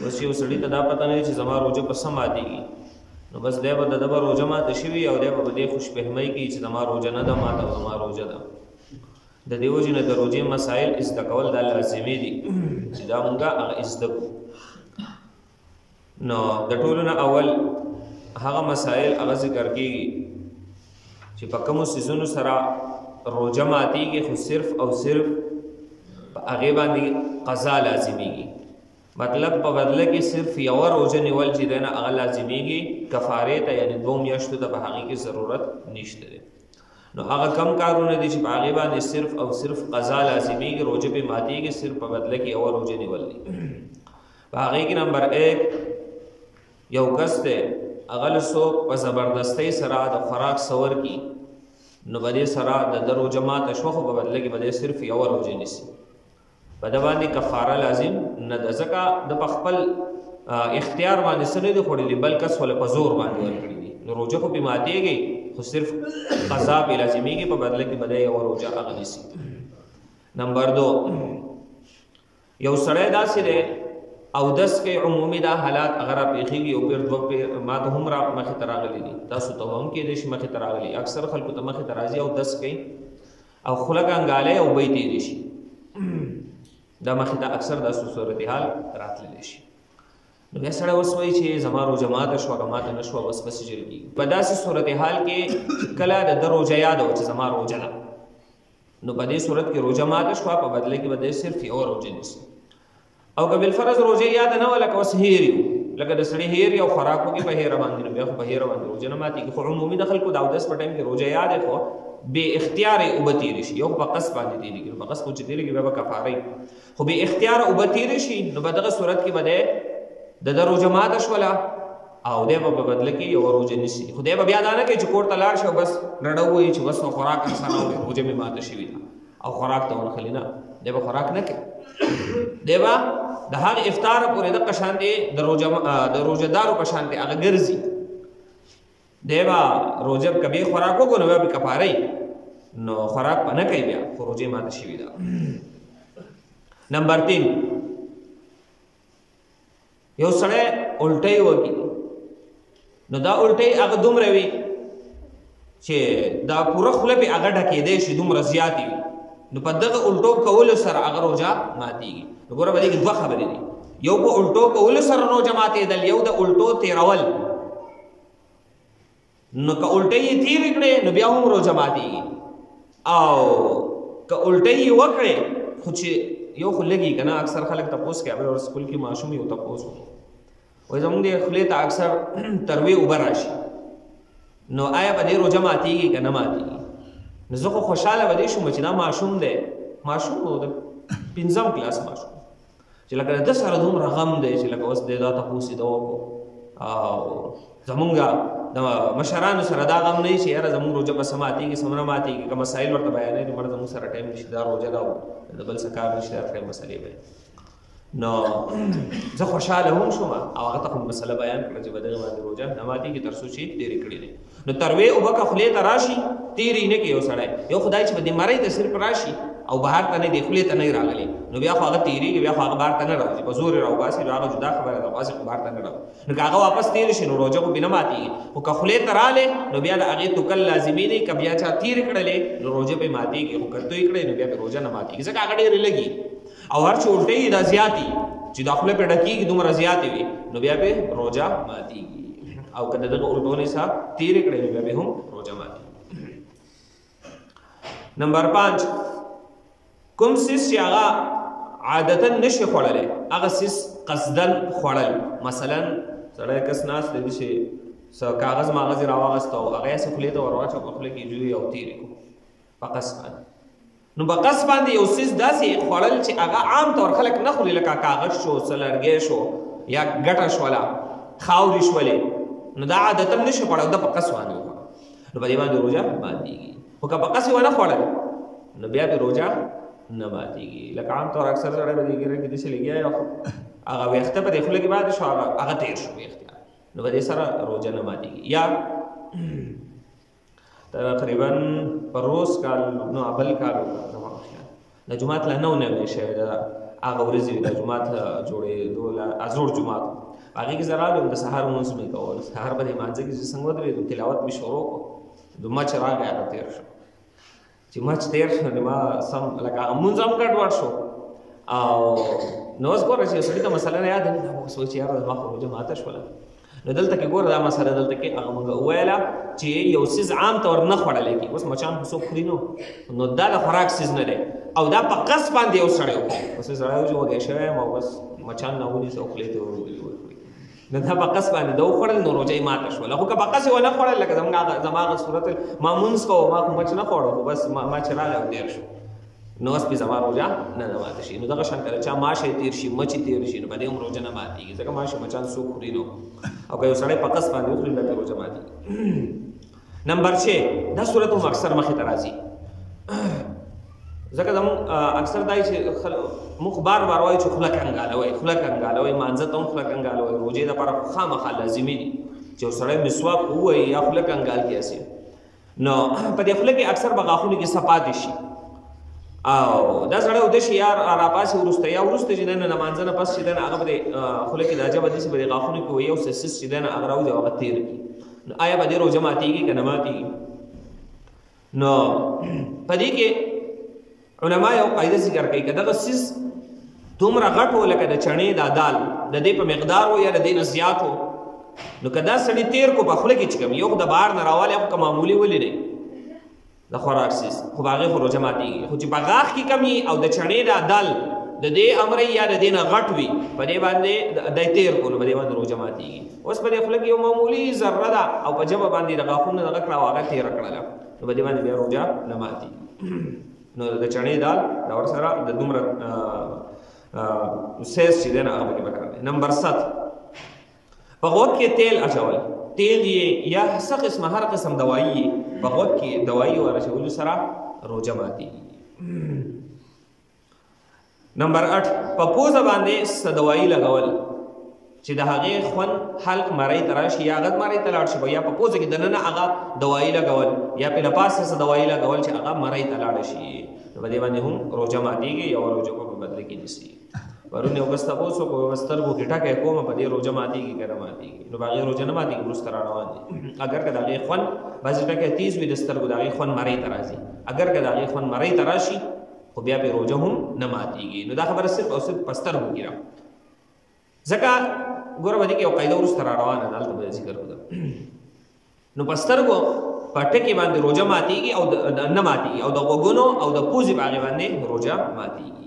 اوس یو سړي ته دا پته نه چې زما روژه په څه ماتېږي، نو بس دی به د ده به روژه ماته شوي او دی به په دې خوشفهمۍ کوي چې زما روژه نه ده ماته او زما روژه ده. د دې وجې نه د روژې مسایل زده کول دا لازمي دي چې دا مونږ هغه زده کړو. نو د ټولو نه اول هغه مسایل هغه ذکر کېږي چې په کومو څیزونو سره روژه ماتېږي خو صرف او صرف په هغې باندې قضا لازمیږي. مطلب په بدله کې صرف یوه روژه نیول چې دی نه هغه لازمیږي، کفارې ته یعنې 2 میاشتو ته په هغې کې ضرورت نشته دی. نو هغه کم کارونه دي چې په هغې باندې صرف او صرف قضا لازمیږي، روژه پې ماتېږي، صرف په بدله کې یوه روژه نیول دي. په هغې کې نمبر 1 یو کس دی هغه له څوک په زبردستۍ سره د خوراک سور کي، نو په دې سره د ده روژه ماته شوه خو په بدله کې به دی صرف یوه روژه نیسي. په ده باندې کفاره لازم نه ده، ځکه د په خپل اختیار باندې څه نه دي خوړلي بل کس ولې په زور باندې ورکړي دي. نو روژه خو پې ماتېږي خو صرف قضا پې لازمیږي، په بدله کې به دی یوه روژه هغه نیسي. نمبر 2 یو سړی داسې دی اودس کې عمومي دا حالات هغه راپېښېږي، یو پیر دوه پیر ما ته هم مخې ته راغلي دي، تاسو ته هم کېدای شي مخې ته راغلي، اکثر خلکو ته مخې ته راځي اودس کوي او خوله کنګالی او بۍ تېرې شي، دا مخې ته اکثر داسې صورتحال راتللی شي. نو بیا سړی اوس وایي چې زما روژه ماته شوه که ماته نه شوه بس بس جل کېږي. په داسې صورتحال کې کله د ده روژه یاده وه چې زما روژه ده، نو په دې صورت کې روژه ماته شوه، په بدله کې به دی صرف یوه روژه نیسي. او که بالفرض روژه یاده نه وه لکه اوس هیر یو، لکه د سړي هیر او خوراک وکړي په هیره باندې، نو بیا خو په هیره باندې روژه نه ماتېږي. خو عمومي د خلکو د اودس په ټایم کې روژه یاد خو بې اختیاره اوبه تېرې شي، یو په قصد باندې تېرېږي، نو په قصد خو چې تېرېږي بیا به کفاره خو بې اختیاره اوبه تېرې شي، نو په دغه صورت کې به دی د ده روژه ماته شوله او دی به په بدله کې یوه روژه نیسي. خو دی به بیا دا نه کوي چې کور ته لاړ شي او بس ډډه ووایي چې بس نو خوراک اسانه وکړي روژه مې ماته شوي ده او خوراک ته ونښلي. نه، دی به خوراک نه کوي، دی به د هغه افطاره پورې دقه شانتې د روژهدارو په شانتې هغه ګرځي، دی به روژه که بې خوراک وکړو نو بیا به کفاره نو خوراک به نه کوي، بیا خو روژې ماته شوي ده. نمبر 3 یو سړی الټۍ وکړي، نو دا الټۍ هغه دومره وي چې دا پوره خوله پې هغه ډکېدی شي، دومره زیاتې وي، نو په دغه الټو کولو سره هغه روژه ماتېږي. نو ګوره په دې کې 2 خبرې دي، یو په الټو کولو سره روژه ماتېدل، یو د الټو تېرول. نو که الټۍ یې تېرې کړې نو بیا هم روژه ماتېږي، او که الټۍ یې وکړې خو چې یو خو لږي که نه، اکثر خلک تپوس کوي، هغه سکول کې ماشوم یو تپوس وکړو وایي زمونږ د خولې ته اکثر تروې اوبه راشي، نو آیا په دې روژه ماتېږي که نه ماتېږي؟ نو زه خو خوشحاله به دې شوم چې دا ماشوم دی، ماشوم و د 5م کلاس ماشوم چې لکه د ده سره دومره غم دی چې لکه اوس دی دا تپوس یې ده وکړو، او زمونږ د مشرانو سره دا غم نه وي چې یاره زمونږ روژه به څه ماتېږي څه نه ماتېږي، که مسایل ورته بیانوي نو مړه زمونږ سره ټایم نشي، دا روژه ده او د بل څه کار نشي، دا ټایم مسلې به نو زه خوشحاله هم شوم او هغه ته خو مسله بیان کړه چې په دغه باندې روژه نه ماتېږي تر څو چې تېرې کړې دي. نو تروې اوبه که خولې ته راشي تېرې نه کوي یو سړی، یو خدای چې په دې مرۍ ته صرف راشي او بهر ته نه دی خولې ته نه راغلی، نو بیا خو هغه تېرېږي، بیا خو هغه بهر ته نه راوځي، په زور یې راوباسي نو هغه جدا خبره ده، خو بهر ته نه راوځي. نو که هغه واپس تېرې شي نو روژه خو بې نه ماتېږي، خو که خولې ته رالی نو بیا د هغې توکل لازمي دی، که بیا چا تېرې کړلې نو روژه پې ماتېږي، خو که توی کړې نو بیا پې روژه نه ماتېږي، ځکه هغه ډېرې لګي او هر چې الټۍ یې دا زیاتې چې دا خوله پې ډکېږي دومره زیاتې وي نو بیا پې روژه ماتېږي، او که د دغه الټو نه څه تېرې کړې نو بیا پې هم روژه ماتېږي. نمبر 5 کوم څیز چې هغه عادتا نشي خوړلی هغه څیز قصدن خوړل، مثلا سړی کس ناست دی چې څه کاغذ ماغذ یې راواغسته او هغه یې هسې خولې ته ور واچو په خوله کې جوړي او تېرې کړو په قصد باندې، نو په قصد باندې یو څیز داسې خوړل چې هغه عام طور خلک نه خوري، لکه کاغذ شو، څه لرګی شو، یا ګټه شوله، خاورې شولې، نو دا عادتا نشي خوړل، دا په قصد باندې وخوړل نو په دې باندې روژه ماتېږي. خو که په قصد ونه خوړل نو بیا پې روژه نه ماتېږي. لکه عام طور اکثر سړی به دې ګیره کې داسې لګیا یا هغه ویښته په دې خوله کې پاتې شو، هغه تېر شو ویښته، نو په دې سره روژه نه ماتېږي. یا تقریبا په روز کال نو بل کال د جومات لا 99 شوی ده، هغه ورځې د جومات جوړېدو ازور جومات هغې کې زه رالم د سهار لمونځ مې کول سهار به د لمانځه کې چې څنګه ودرېدو تلاوت مې شروع کړو د مچ راغی هغه تېر شو چې مچ تېر شو نو ما سم لکه هغه لمونځ هم ګډوډ شو او نو اوس ګوره چې یو سړي ته مسله نه یاد نه اوس وایي چې یاره زما خو روژه ماته شوله نو دلته کې ګوره دا مسله دلته کې هغه موږ وویله چې یو څیز عام طور نه خوړلی کېږي اوس مچان خو څوک خوري نو دا د خوراک څیز نه دی او دا په قصد باندې یو سړی وکړي اوس یو سړی و چې وږی شوی یم او بس مچان نه ونیسه او خولې ته وروغلي وخوري نو دا په قصد باندې ده وخوړل نو روژه یې ماته شوله خو که په قصد یې ونه خوړل لکه زما هغه صورت ما مونځ کوو ما خو مچ نه خوړو خو بس ما چې راغی او تېر شو نو اوس پې زما روژه نه ماته شي نو دغه شان کله چا ماشه یې تېر شي مچ یې تېر شي نو په دې هم روژه نه ماتېږي ځکه ماشه مچان څوک خوري نو او که یو سړی په قصد باندې وخوري بیا پې روژه ماتېږي نمبر 6 دا صورت هم اکثر مخې ته راځي ځکه زموږ اکثر دا چې موږ بار وایو چې خوله کنګالوئ مانځه ته هم خوله کنګالوئ روژې دپاره خو خامخا لازمي دي چې یو سړی مسواک ووایي یا خوله کنګال کې هسې نو په دې خوله کې اکثر به غاښونو کې څه پاتې شي او دا سړی اوده شي یا راپاسې وروسته یا وروسته چې دی نه لمانځه نه پس چې دی نه هغه به د خوله کې دا جبه داسې به د غاښونو کې وایي یو سیس چې دی نه هغه راوځي او هغه تېر کړي نو آیا به دې روژه ماتېږي که نه ماتېږي نو په دې کې علما یو قاعده ذکر کوي که دغه سیس دومره غټ و لکه د چڼې دا دال د دې په مقدار و یا د دې نه زیات و نو که دا سړي تېر کو په خوله کې چې کوم یو خو د بهر نه راوالی خو که معمولي ولې دی د خوراک سیس خو په هغې خو روژه ماتېږي خو چې په غاښ کې کم وي او د چڼې دا دال د دې امری یا د دې نه غټ وي په دې باندې دی تېر کو نو په دې باندې روژه ماتېږي اوس په دې خوله کې یو معمولي ذره ده او په ژبه باندې د غاښونو دغه کړه او هغه تېره کړله نو په دې باندې بیا روژه نه ماتېږي نو د چڼې دال دا ورسره د دومره سیز چې دی نه هغه پکې پکار دی نمبر 7 په غوږ کې تیل اچول تیل یې یا څه قسمه هر قسم دوایي یې په غوږ کې دوایي ورچولو سره روژه ماتېږي نمبر 8 په پوزه باندې څه دوایي لګول چې د هغې خوند حلق مرۍ ته راشي یا هغه مرۍ ته لاړ شي یا په پوزه کې دننه هغه دوایي لګول یا پې له پاسه څه دوایي لګول چې هغه مرۍ ته لاړه شي نو په دې باندې هم روژه ماتېږي یا روژه په بدله کې نیسي پرون یو کس تپوس وکړو یو سترګو کې ټکی کوم په دې روژه ماتېږي که نه ماتېږي نو په هغې روژه نه ماتېږي وروسته را روان دي اگر که د هغې خوند بعضې ټکی تیز وي د سترګو د هغې خوند مرۍ ته راځي اگر که د هغې خوند مرۍ ته راشي خو بیا پې روژه هم نه ماتېږي نو دا خبره صرف او صرف په سترګو کې را ځکه ګوره په دې کې یو قاعده وروسته را روانه ده هلته به ذکر وکړم نو په سترګو په ټکي باندې روژه ماتېږي او نه ماتېږي او د غوږونو او د پوزې په هغې باندې روژه ماتېږي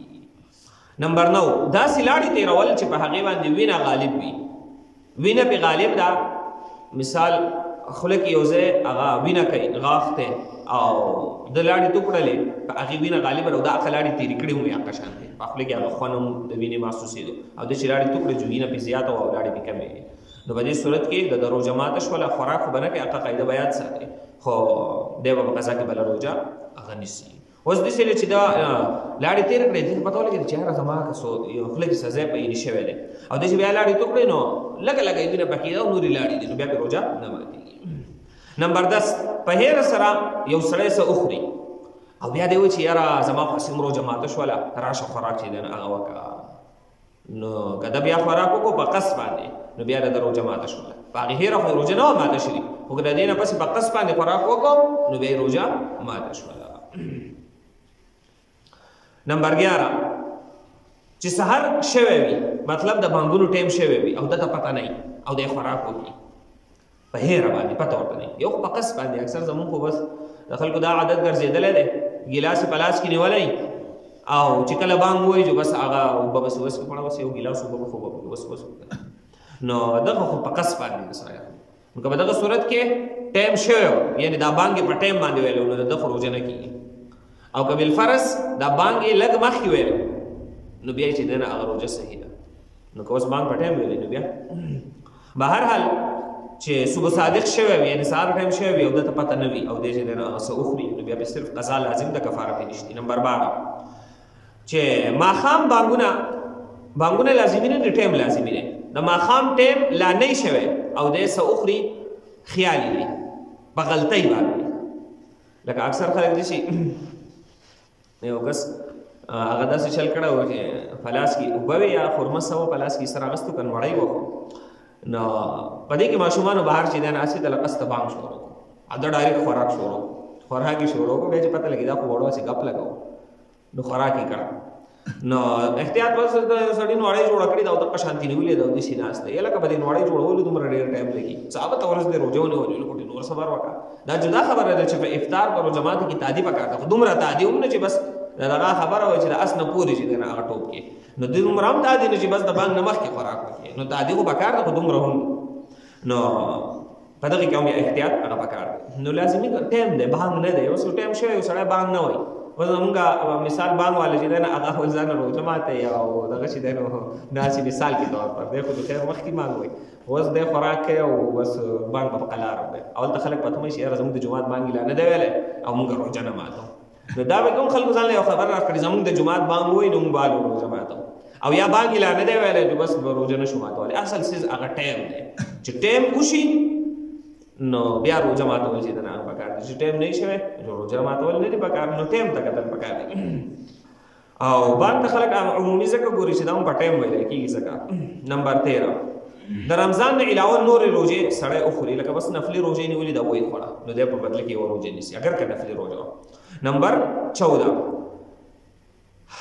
نمبر 9 داسې لاړې تېرول چې په هغې باندې وینه غالب وي وینه پې غالب ده مثال خوله کې یو ځای هغه وینه کوي غاښ دی او د لاړې تو کړلې په هغې وینه غالبه ده او دا هغه لاړې تېرې کړې وې هغه شان دی په خوله کې هغه خوند هم د وینې محسوسېدو او د چې لاړې تو کړې چې وینه پې زیاته وه او لاړې پې کمې وې نو په دې صورت کې د روژه ماته شوله خوراک خو به نه کوي هغه قاعده به یاد ساتي خو دی به په قضا کې بله روژه هغه نیسي اوس داسې دی چې دا لاړې تېرې کړې دې ته پته ولګېده چې یاره زما خوله کې څه ځای پیدا شوی دی او داسې بیا لاړې تو کړې نو لږه لږه یې وینه پکې ده او نورې لاړې دي نو بیا پې روژه نه ماتېږي نمبر 10 په هیره سره یو سړی څه وخوري او بیا دی وایي چې یاره زما خو هسې هم روژه ماته شوله راشه خوراک چې دی نو هغه وکړه نو که ده بیا خوراک وکړو په قصد باندې نو بیا د روژه ماته شوله په هغې هیره خو روژه نه وه ماته شوې خو که د دې نه پسې په قصد باندې خوراک وکړو نو بیا یې روژه ماته شوله نمبر 11 چې سحر شوی وي مطلب د بانګونو ټایم شوی وي او دته پته نه او د خوراک وکړي په هیره باندې پته ورته نه یو په قصد باندې اکثر زمونږ خو بس د خلکو دا عادت ګرځېدلی دی ګیلاس یې په لاس کې نیولی او چې کله بانګ ووایي جو بس هغه اوبه بس وس کړه بس یو ګیلاس اوبه به خو به بس نو دغه خو په قصد باندې سره نو که په دغه صورت کې ټایم شوی یعنې دا بانګ یې په ټایم باندې ویلی نو د ده خو روژه نه کېږي او که بالفرض دا بانګ یې لږ مخکې ویلی نو بیا چې دی نه هغه روژه صحیح ده نو که اوس بانګ په ټایم ویلی نو بیا به هر حال چې صبح صادق شوی وي یعنې سهار ټایم شوی وي او دته پته نه وي او دی چې دی نه هغه څه وخوري نو بیا پې صرف قضا لازم ده کفاره پې نشته نمبر 12 چې ماښام بانګونه لازمي نه دي ټایم لازمي دی د ماښام ټایم لا نه شوی او دی څه وخوري خیالي دی په غلطۍ باندې لکه اکثر خلک دي چې یو کس هغه داسې چل کړی و چې په لاس کې اوبه وې یا خرمس و په لاس کې سر اغوستو که نوړی وخو نو په دې کې ماشومانو بهر چې دی ناستې د لقص ته بانګ شروع کړو د ډایرکټ خوراک شروع خوراک یې شروع کړو بیا چې پته لګي دا خو وړو هسې ګپ لګو نو خوراک یې کړه نو احتیاط بس د سړي نوړی جوړه کړې ده او دقه شانتي نیولې ده او داسې ناست دی لکه به دې نوړی جوړولو دومره ډېر ټایم لګي ثابته ورځ دې روژه ونیولې لکه نور صبر وکړه دا جدا خبره ده چې په افطار په روژه ماتي کې تعدي پکار ده خو دومره تعدي هم نه چې بس دغه خبره وایي چې د اس نه پورې چې دی نه هغه ټوپ کې نو دومره هم تعدي نه چې بس د بانګ نه مخکې خوراک وکړي نو تعدي خو پکار ده خو دومره هم نو په دغه کې هم احتیاط هغه پکار دی نو لازمي ټایم دی بانګ نه دی اوس ټایم شوی سړی بانګ نه وایي اوس زمونږ مثال بانګ والا چې دی نه هغه خپل ځان روژه ماتی او دغه چې دی نو داسې مثال کې طور پر دی خو د خیر مخکې بانګ وایي اوس دی خوراک کوي او بس بانګ په قلار دی اول ته خلک پته وایي چې یاره زموږ د جومات بانګ لا نه دی ویلی او موږ روژه نه ماتو نو دا به کوم خلکو ځان له یو خبر راکړي زموږ د جومات بانګ وایي نو موږ بالو روژه ماتو او یا بانګ لا نه دی ویلی نو بس روژه نه شو ماتولی اصل څیز هغه ټایم دی چې ټایم وشي نو بیا روژه ماتول چې د نه پکار دي چې ټایم نه شوی روژه ماتول نه دي پکار نو ټایم ته کتل پکار دي او بانګ ته خلک عمومي ځکه ګوري چې دا هم په ټایم ویلی کېږي ځکه نمبر 13 د رمضان نه علاوه نورې روژې سړی وخوري لکه بس نفلي روژې نیولي دا وایي خوړه نو دی په بدله کې یوه روژه نیسي اگر که نفلي روژه نمبر 14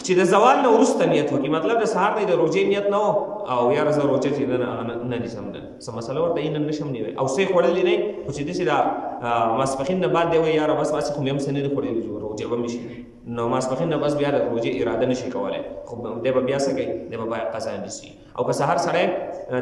چې د زوال نه وروسته نیت وکړي مطلب د سهار نه د روژې نیت نه و او یاره زه روژه چې نه نیسم نن څه مسله ورته یې نن نشم نیوی او څه یې خوړلې نه خو چې داسې دا ماسپښین نه بعد دی وایي یاره بس هسې خو مې هم څه نه دي خوړلي روژه به مې شي نو ماسپښین نه بس بیا د روژې اراده نشي کولی خو دی به بیا څه کوي دی به باید قضا نیسي او که سهار سړی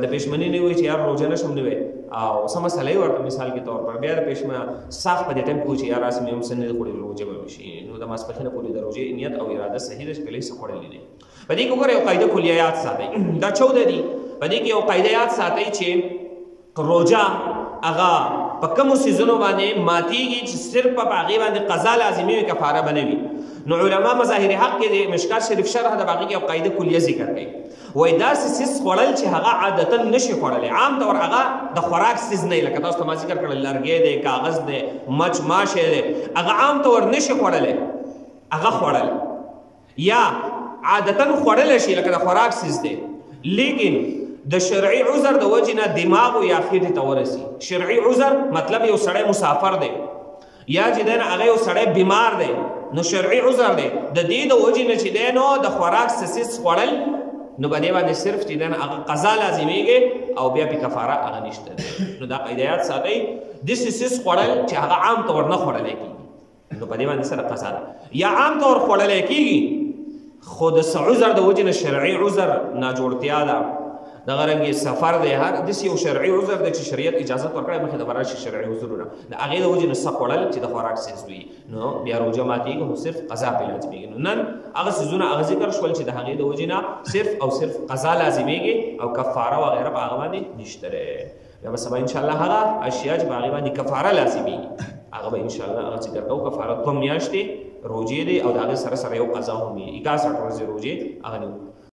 د پېشمني نه وایي چې یار روژه نشم نیوی او څه مسله یې ورته مثال کې طور پر بیا د پېشمه ساخت په دې ټایم کې وایي چې یار هسې مې هم څه نه دي خوړلي روژه به مې شي نو د ماسپښینه پورې د روژې نیت او اراده صحیح ده چې کله یې څه خوړلي دي په دې کې وګوره یو قاعده کلیه یاد ساتئ دا 14 دي په دې کې یو قاعده یاد ساتئ چې روژه هغه په کومو څیزونو باندې ماتیږي چې صرف په هغې باندې قضا لازمي وي کفاره به نه وي نو علما مظاهر حق کې د مشکات شریف شرح د هغې کې یو قاعده کلیه ذکر کوي وایي داسې څیز خوړل چې هغه عادتا نشي خوړلی عام طور هغه د خوراک څیز نه لکه تاسو ته ما ذکر کړل لرګی دی کاغذ دی مچ ماشه دی هغه عام طور نشي خوړلی هغه خوړل یا عادتا خوړلی شي لکه د خوراک څیز دی لیکن د شرعي عذر د وجې نه دماغ یا خېټې ته ورسي شرعي عذر مطلب یو سړی مسافر دی یا چې دی نه هغه یو سړی بیمار دی نو شرعي عذر دی د دې د وجې نه چې دی نو د خوراک څه څیز خوړل نو په دې باندې صرف چې دی نه هغه قضا لازمیږي او بیا پې کفاره هغه نشته دی نو دا قاعده یاد ساتئ داسې څیز خوړل چې هغه عام طور نه خوړلی کېږي نو په دې باندې سره قضا ده یا عام طور خوړلی کېږي خو د څه عذر د وجې نه شرعي عذر ناجوړتیا ده دغه رنګې سفر دی هر داسې یو شرعي عذر دی چې شریعت اجازت ورکړی مخکې د براشي شرعي عذرونه د هغې د وجې نه څه خوړل چې د خوراک څیز وي نو بیا روژه ماتېږي خو صرف قضا پرې لازمېږي نو نن هغه څیزونه هغه ذکر شول چې د هغې د وجې نه صرف او صرف قضا لازمېږي او کفاره وغیره په هغه باندې نشته دی بیا به سبا انشاءالله هغه اشیا چې په هغې باندې کفاره لازمېږي هغه به انشاءالله هغه ذکر کوو کفاره 2 میاشتې روژې دی او د هغې سره سره یو قضا هم وي 61 ورځې روژې هغه نه